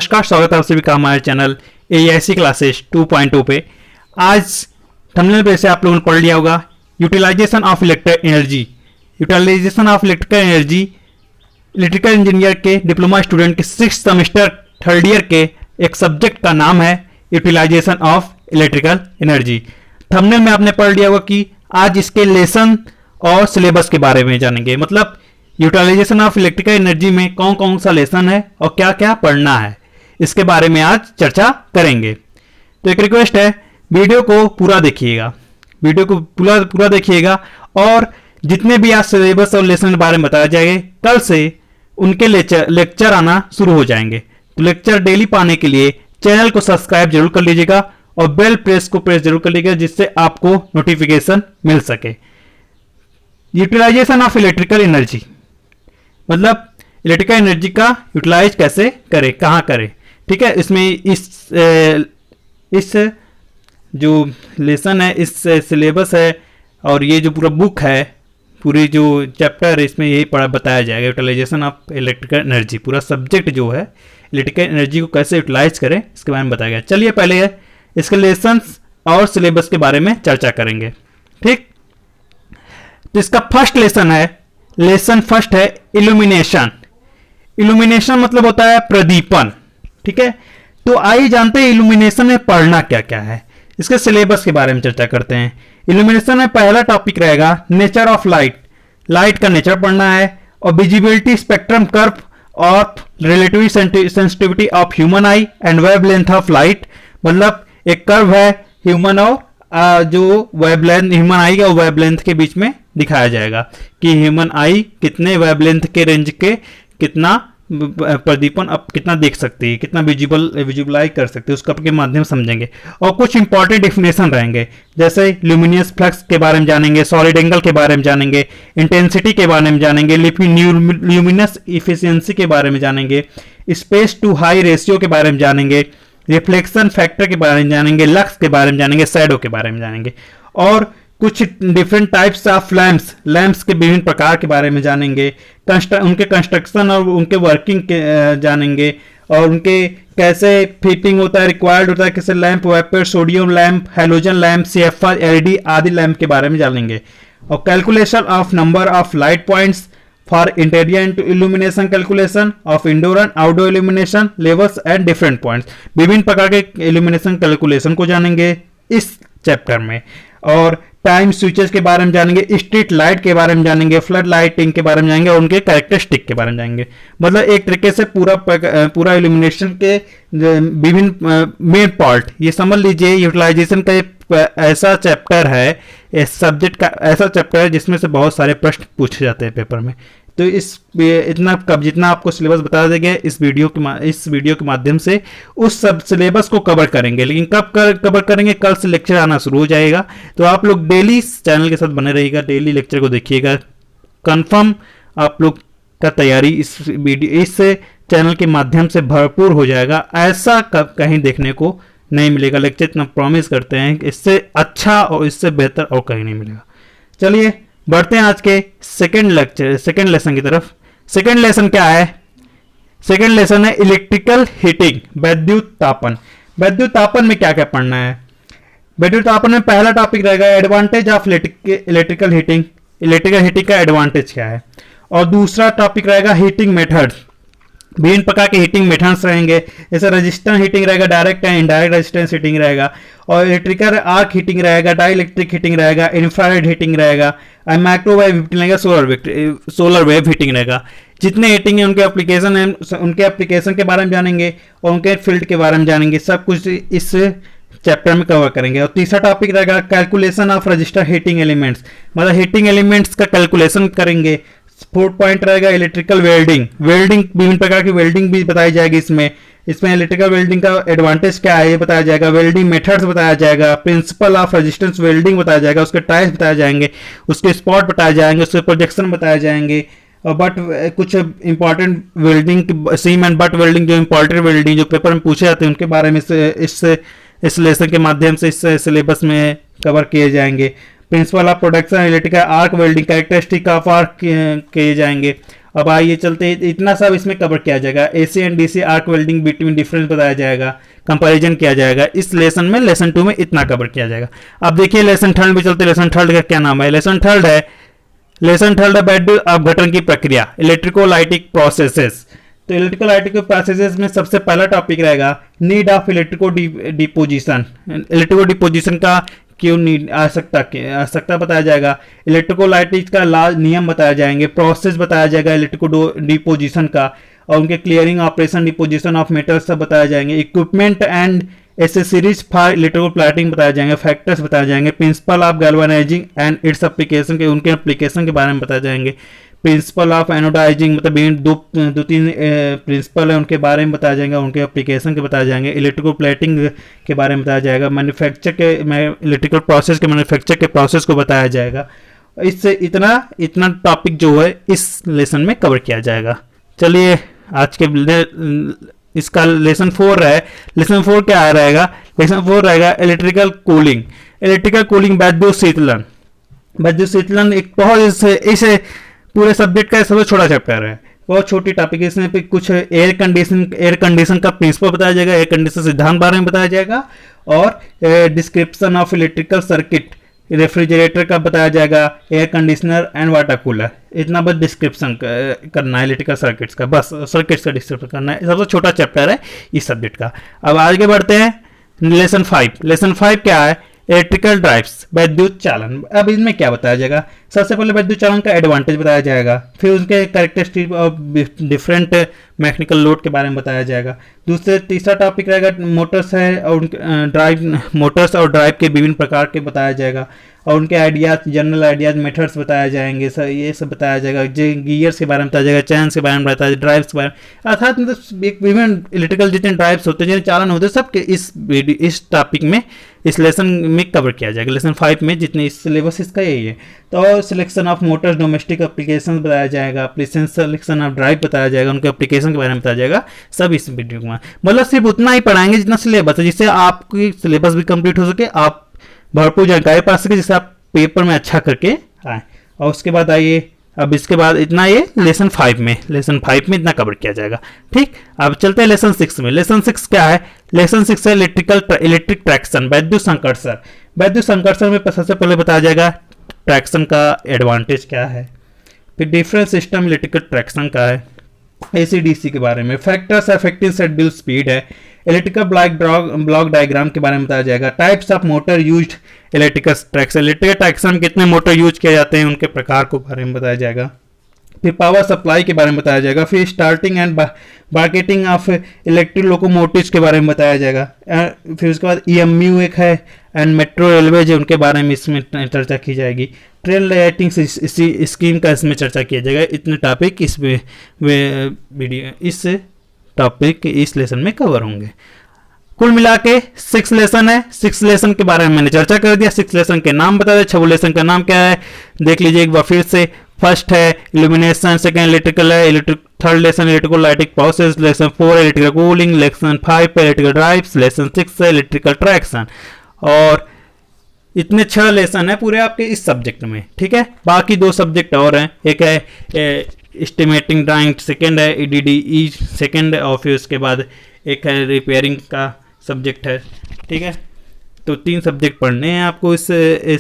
नमस्कार, स्वागत है आप सभी का हमारे चैनल AIC क्लासेस 2.0 पे। आज थंबनेल पे से आप लोगों ने पढ़ लिया होगा utilization of electrical energy. Utilization of electrical energy electrical engineer के डिप्लोमा स्टूडेंट के 6th सेमेस्टर 3rd ईयर के एक सब्जेक्ट का नाम है utilization of electrical energy. Thumbnail में आपने पढ़ लिया होगा कि आज इसके लेसन और सिलेबस के बारे में जानेंगे, मतलब यूटिलाइजेशन ऑफ इलेक्ट्रिकल एनर्जी में कौन कौन सा लेसन है और क्या क्या पढ़ना है, इसके बारे में आज चर्चा करेंगे। तो एक रिक्वेस्ट है, वीडियो को पूरा देखिएगा, वीडियो को पूरा देखिएगा और जितने भी आज सिलेबस और लेसन के बारे में बताया जाएगा, कल से उनके लेक्चर आना शुरू हो जाएंगे। तो लेक्चर डेली पाने के लिए चैनल को सब्सक्राइब जरूर कर लीजिएगा और बेल प्रेस जरूर कर लीजिएगा, जिससे आपको नोटिफिकेशन मिल सके। यूटिलाइजेशन ऑफ इलेक्ट्रिकल एनर्जी मतलब इलेक्ट्रिकल एनर्जी का यूटिलाइज कैसे करें, कहाँ करें, ठीक है। इसमें इस जो लेसन है, इस सिलेबस है और ये जो पूरा बुक है, पूरी जो चैप्टर है, इसमें यही बताया जाएगा यूटिलाइजेशन ऑफ इलेक्ट्रिकल एनर्जी। पूरा सब्जेक्ट जो है इलेक्ट्रिकल एनर्जी को कैसे यूटिलाइज करें, इसके बारे में बताया गया। चलिए पहले इसके लेसन्स और सिलेबस के बारे में चर्चा करेंगे, ठीक। तो इसका फर्स्ट लेसन है, लेसन फर्स्ट है इल्यूमिनेशन। इल्यूमिनेशन मतलब होता है प्रदीपन, ठीक है। तो आइए जानते हैं इल्यूमिनेशन में पढ़ना क्या क्या है। इसके सिलेबस के बारे में चर्चा करते हैं। इल्यूमिनेशन में पहला टॉपिक रहेगा नेचर ऑफ लाइट, लाइट का नेचर पढ़ना है, और विजिबिलिटी स्पेक्ट्रम कर्व और relative sensitivity of human I and wavelength of light. मतलब एक कर्व है ह्यूमन और जो वेवलेंथ ह्यूमन आई का वेवलेंथ के बीच में दिखाया जाएगा कि ह्यूमन आई कितने वेवलेंथ के रेंज के कितना प्रदीपन अब कितना देख सकती है, कितना विजुअलाइज कर सकती है, उसका के माध्यम समझेंगे। और कुछ इंपॉर्टेंट डेफिनेशन रहेंगे, जैसे ल्यूमिनियस फ्लक्स के बारे में जानेंगे, सॉलिड एंगल के बारे में जानेंगे, इंटेंसिटी के बारे में जानेंगे, ल्यूमिनस इफिशियंसी के बारे में जानेंगे, स्पेस टू हाई रेशियो के बारे में जानेंगे, रिफ्लेक्शन फैक्टर के बारे में जानेंगे, लक्स के बारे में जानेंगे, शैडो के बारे में जानेंगे, और कुछ डिफरेंट टाइप्स ऑफ लैंप्स के विभिन्न प्रकार के बारे में जानेंगे, उनके कंस्ट्रक्शन और उनके वर्किंग के जानेंगे, और उनके कैसे फिटिंग होता है, रिक्वायर्ड होता है, कैसे lamp, vapour, sodium lamp, halogen lamp, CFR, LED आदि लैंप के बारे में जानेंगे। और calculation of number of light points for interior illumination, calculation of indoor and outdoor illumination levels and different points, विभिन्न प्रकार के इल्यूमिनेशन कैलकुलेशन को जानेंगे इस चैप्टर में। और टाइम स्विचेस के बारे में जानेंगे, स्ट्रीट लाइट के बारे में जानेंगे, फ्लड लाइटिंग के बारे में जानेंगे, और उनके कैरेक्टरिस्टिक के बारे में जानेंगे। मतलब एक तरीके से पूरा इल्यूमिनेशन के विभिन्न मेन पार्ट ये समझ लीजिए। यूटिलाइजेशन का ऐसा चैप्टर है, इस सब्जेक्ट का ऐसा चैप्टर है जिसमें से बहुत सारे प्रश्न पूछे जाते हैं पेपर में। तो जितना आपको सिलेबस बता देंगे इस वीडियो के माध्यम से उस सब सिलेबस को कवर करेंगे। लेकिन कब कवर करेंगे, कल से लेक्चर आना शुरू हो जाएगा। तो आप लोग डेली चैनल के साथ बने रहिएगा, डेली लेक्चर को देखिएगा, कंफर्म आप लोग का तैयारी इस चैनल के माध्यम से भरपूर हो जाएगा। ऐसा कहीं देखने को नहीं मिलेगा लेक्चर, इतना प्रॉमिस करते हैं कि इससे अच्छा और इससे बेहतर और कहीं नहीं मिलेगा। चलिए बढ़ते हैं आज के सेकेंड लेसन की तरफ। सेकेंड लेसन क्या है? सेकेंड लेसन है इलेक्ट्रिकल हीटिंग, वैद्युत तापन। वैद्युत तापन में क्या क्या पढ़ना है? वैद्युत तापन में पहला टॉपिक रहेगा advantage of electrical heating, electrical heating का एडवांटेज क्या है। और दूसरा टॉपिक रहेगा हीटिंग मेथड्स, विभिन्न प्रकार के हीटिंग मेथड्स रहेंगे, जैसे रेजिस्टेंस हीटिंग रहेगा, direct and indirect resistance heating रहेगा, और इलेक्ट्रिकल आर्क हीटिंग रहेगा, डाई इलेक्ट्रिक हीटिंग रहेगा, इंफ्रारेड हीटिंग रहेगा, माइक्रोवेव हीटिंग रहेगा, सोलर वेव हीटिंग रहेगा। जितने हीटिंग है उनके एप्लीकेशन है, उनके एप्लीकेशन के बारे में जानेंगे और उनके फील्ड के बारे में जानेंगे, सब कुछ इस चैप्टर में कवर करेंगे। और तीसरा टॉपिक रहेगा calculation of register heating elements, मतलब हीटिंग एलिमेंट्स का कैलकुलेशन करेंगे। फोर्थ पॉइंट रहेगा इलेक्ट्रिकल वेल्डिंग, विभिन्न प्रकार की वेल्डिंग भी बताई जाएगी इसमें इलेक्ट्रिकल वेल्डिंग का एडवांटेज क्या है ये बताया जाएगा, वेल्डिंग मेथड्स बताया जाएगा, प्रिंसिपल ऑफ रेजिस्टेंस वेल्डिंग बताया जाएगा, उसके टाइप्स बताए जाएंगे, उसके स्पॉट बताए जाएंगे, उसके प्रोजेक्शन बताए जाएंगे। और बट कुछ important welding, seam and butt welding, जो इंपॉर्टेंट वेल्डिंग जो पेपर में पूछे जाते हैं उनके बारे में इस लेसन के माध्यम से इस सिलेबस में कवर किए जाएंगे। Principle of production electrical arc welding, characteristic of arc किए जाएंगे। अब आइए चलते, इतना सब इसमें कवर किया जाएगा। AC and DC arc welding between difference बताया जाएगा, कंपैरिजन किया जाएगा इस लेसन में। लेसन 2 में इतना कवर किया जाएगा। अब देखिए लेसन थर्ड में चलते। लेसन थर्ड का क्या नाम है? लेसन थर्ड है बैटरी अपघटन की प्रक्रिया, इलेक्ट्रिकोलाइटिक प्रोसेसेस। तो इलेक्ट्रिकोलाइटिक प्रोसेसेस में सबसे पहला टॉपिक रहेगा नीड ऑफ इलेक्ट्रिको डिपोजिशन। इलेक्ट्रिको डिपोजिशन का क्यों नीड, आवश्यकता बताया जाएगा। इलेक्ट्रिकोलाइटिक का नियम बताया जाएंगे, प्रोसेस बताया जाएगा इलेक्ट्रिको डिपोजिशन का, और उनके clearing operation, deposition of metals सब बताया जाएंगे। Equipment and accessories for electrical plotting बताया जाएंगे, फैक्टर्स बताए जाएंगे। Principle of galvanising and its application के, उनके एप्लीकेशन के बारे में बताया जाएंगे। प्रिंसिपल ऑफ एनोडाइजिंग, मतलब दो तीन प्रिंसिपल है उनके बारे में बताया जाएगा, उनके एप्लीकेशन के बताया जाएंगे। इलेक्ट्रिकल प्लेटिंग के बारे में बताया जाएगा। मैन्युफैक्चर के, इलेक्ट्रिकल प्रोसेस के मैन्युफैक्चर के प्रोसेस को बताया जाएगा। इससे इतना टॉपिक जो है इस लेसन में कवर किया जाएगा। चलिए आज के इसका लेसन 4 है। लेसन 4 क्या रहेगा? लेसन 4 रहेगा इलेक्ट्रिकल कूलिंग। इलेक्ट्रिकल कूलिंग वैद्युत शीतलन। वैद्युत शीतलन एक बहुत इसे पूरे सब्जेक्ट का सबसे छोटा चैप्टर है, बहुत छोटी टॉपिक है। इसमें पे कुछ एयर कंडीशन का प्रिंसिपल बताया जाएगा, एयर कंडीशन सिद्धांत बारे में बताया जाएगा, और description of electrical circuit, refrigerator का बताया जाएगा, air conditioner and water cooler. इतना बस डिस्क्रिप्शन करना है इलेक्ट्रिकल सर्किट्स का, बस सर्किट्स का डिस्क्रिप्शन करना है। सबसे छोटा चैप्टर है इस सब्जेक्ट का। अब आगे बढ़ते हैं लेसन 5। लेसन 5 क्या है? इलेक्ट्रिकल ड्राइव्स, वैद्युत चालन। अब इसमें क्या बताया जाएगा? सबसे पहले वैद्युत चालन का एडवांटेज बताया जाएगा, फिर उसके characteristic of different mechanical load के बारे में बताया जाएगा। तीसरा टॉपिक रहेगा मोटर्स है, और मोटर्स और ड्राइव के विभिन्न प्रकार के बताया जाएगा, और उनके आइडियाज, जनरल आइडियाज, मेथड्स बताया जाएंगे, ये सब बताया जाएगा। गियर्स के बारे में बताया जाएगा, चैन्स के बारे में बताया जाएगा, ड्राइव्स के बारे में, अर्थात मतलब एक विभिन्न इलेक्ट्रिकल जितने ड्राइव्स होते हैं, जितने चालन होते हैं, सबके इस टॉपिक में, इस लेसन में कवर किया जाएगा। लेसन 5 में जितने सिलेबस इसका यही है। तो selection of Motors, domestic application बताया जाएगा, सिलेक्शन ऑफ ड्राइव बताया जाएगा, उनके एप्लीकेशन के बारे में बताया जाएगा, सब इस वीडियो में। मतलब सिर्फ उतना ही पढ़ाएंगे जितना सिलेबस है, जिससे आपकी सिलेबस भी कंप्लीट हो सके, आप भरपूर जानकारी पा सके, जिससे आप पेपर में अच्छा करके आए। और उसके बाद आइए, अब इसके बाद इतना ये लेसन 5 में इतना कवर किया जाएगा। ठीक, अब चलते हैं लेसन 6 में। लेसन 6 क्या है? लेसन 6 है इलेक्ट्रिक ट्रैक्शन, वैद्युत संकर्षण। वैद्युत संकर्षण में सबसे पहले बताया जाएगा ट्रैक्शन का एडवांटेज क्या है, फिर डिफरेंट सिस्टम इलेक्ट्रिकल ट्रैक्शन का है, एसी-डीसी के बारे में, फैक्टर्स अफेक्टिंग शेड्यूल स्पीड है, इलेक्ट्रिकल ब्लॉक डायग्राम के बारे में बताया जाएगा, types of motor used electrical traction, electrical traction कितने मोटर यूज किए जाते हैं, उनके प्रकार को बारे में बताया जाएगा, फिर पावर सप्लाई के बारे में बताया जाएगा, फिर starting and marketing of electric locomotives के बारे में बताया जाएगा, फिर उसके बाद ईएमयू एक है, एंड मेट्रो रेलवेज है, उनके बारे में इसमें चर्चा की जाएगी, ट्रेन लाइटिंग स्कीम का इसमें चर्चा किया जाएगा। इतने टॉपिक इस लेसन में कवर होंगे। कुल मिला के 6 लेसन है। 6 लेसन के बारे में मैंने चर्चा कर दिया। 6 लेसन के नाम बता दें। 6 लेसन का नाम क्या है देख लीजिए एक बार फिर से। फर्स्ट है इल्यूमिनेशन, सेकंड इलेक्ट्रिकल है, third lesson electrical lighting process, lesson 4 electrical cooling, lesson 5 electrical drives, lesson 6 है इलेक्ट्रिकल ट्रैक्शन। और इतने 6 लेसन है पूरे आपके इस सब्जेक्ट में। ठीक है, बाकी 2 सब्जेक्ट और हैं। एक है एस्टिमेटिंग ड्राइंग, सेकंड है ईडीडीई सेकंड, और फिर उसके बाद एक है रिपेयरिंग का सब्जेक्ट है। ठीक है, तो 3 सब्जेक्ट पढ़ने हैं आपको इस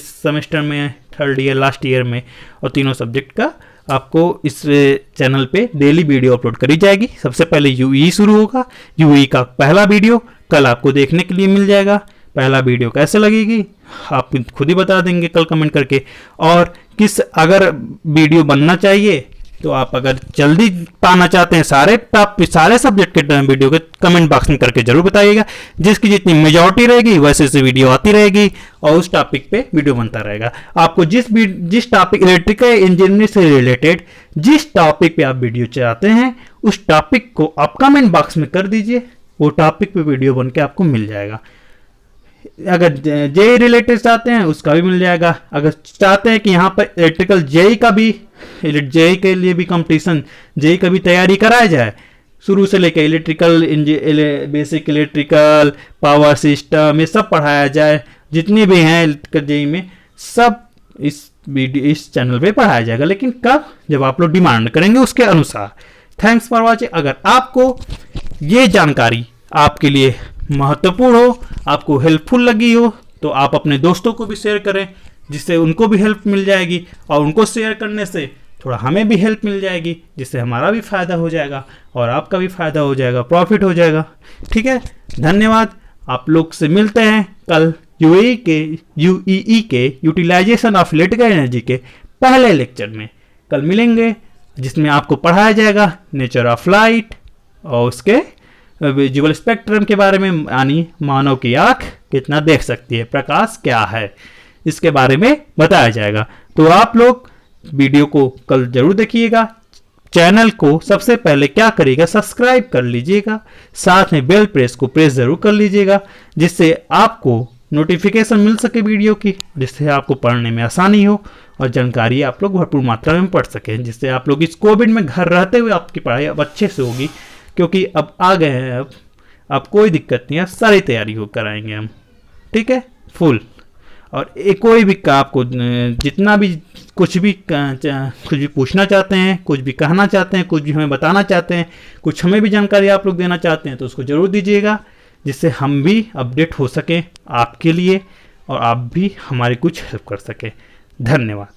सेमेस्टर में, थर्ड ईयर लास्ट ईयर में, और तीनों सब्जेक्ट का आपको इस चैनल पे डेली वीडियो अपलोड करी जाएगी। सबसे पहले यूई शुरू होगा। यूई का पहला वीडियो कल आपको देखने के लिए मिल जाएगा। पहला वीडियो कैसे लगेगी आप खुद ही बता देंगे कल कमेंट करके। और अगर वीडियो बनना चाहिए तो आप अगर जल्दी पाना चाहते हैं सारे सब्जेक्ट के वीडियो के कमेंट बॉक्स में करके जरूर बताइएगा। जिसकी जितनी मेजॉरिटी रहेगी वैसे से वीडियो आती रहेगी और उस टॉपिक पे वीडियो बनता रहेगा। आपको जिस टॉपिक इलेक्ट्रिकल इंजीनियरिंग से रिलेटेड जिस टॉपिक पे आप वीडियो चाहते हैं उस टॉपिक को आप कमेंट बॉक्स में कर दीजिए, वो टॉपिक पे वीडियो बन के आपको मिल जाएगा। अगर जेई रिलेटेड चाहते हैं उसका भी मिल जाएगा। अगर चाहते हैं कि यहाँ पर इलेक्ट्रिकल जेई के लिए भी कंपटीशन, जेई का भी तैयारी कराया जाए, शुरू से लेकर electrical basic electrical power system ये सब पढ़ाया जाए, जितने भी हैं जेई में सब इस चैनल पे पढ़ाया जाएगा, लेकिन कब? जब आप लोग डिमांड करेंगे उसके अनुसार। Thanks for watching. अगर आपको ये जानकारी आपके लिए महत्वपूर्ण हो, आपको हेल्पफुल लगी हो, तो आप अपने दोस्तों को भी शेयर करें, जिससे उनको भी हेल्प मिल जाएगी, और उनको शेयर करने से थोड़ा हमें भी हेल्प मिल जाएगी, जिससे हमारा भी फ़ायदा हो जाएगा और आपका भी फ़ायदा हो जाएगा, प्रॉफिट हो जाएगा। ठीक है, धन्यवाद। आप लोग से मिलते हैं कल यूईई के यूटिलाइजेशन ऑफ इलेक्ट्रिकल एनर्जी के पहले लेक्चर में। कल मिलेंगे, जिसमें आपको पढ़ाया जाएगा नेचर ऑफ लाइट और उसके विजुअल स्पेक्ट्रम के बारे में, यानी मानव की आँख कितना देख सकती है, प्रकाश क्या है, इसके बारे में बताया जाएगा। तो आप लोग वीडियो को कल जरूर देखिएगा। चैनल को सबसे पहले क्या करिएगा, सब्सक्राइब कर लीजिएगा, साथ में बेल प्रेस को प्रेस जरूर कर लीजिएगा, जिससे आपको नोटिफिकेशन मिल सके वीडियो की, जिससे आपको पढ़ने में आसानी हो और जानकारी आप लोग भरपूर मात्रा में पढ़ सकें, जिससे आप लोग इस कोविड में घर रहते हुए आपकी पढ़ाई अब अच्छे से होगी, क्योंकि अब आ गए हैं, अब कोई दिक्कत नहीं है, सारी तैयारी हो कराएंगे हम। ठीक है, फुल। और कोई भी आपको जितना भी कुछ भी पूछना चाहते हैं, कुछ भी कहना चाहते हैं, कुछ भी हमें बताना चाहते हैं, कुछ हमें भी जानकारी आप लोग देना चाहते हैं, तो उसको ज़रूर दीजिएगा, जिससे हम भी अपडेट हो सकें आपके लिए और आप भी हमारी कुछ हेल्प कर सकें। धन्यवाद।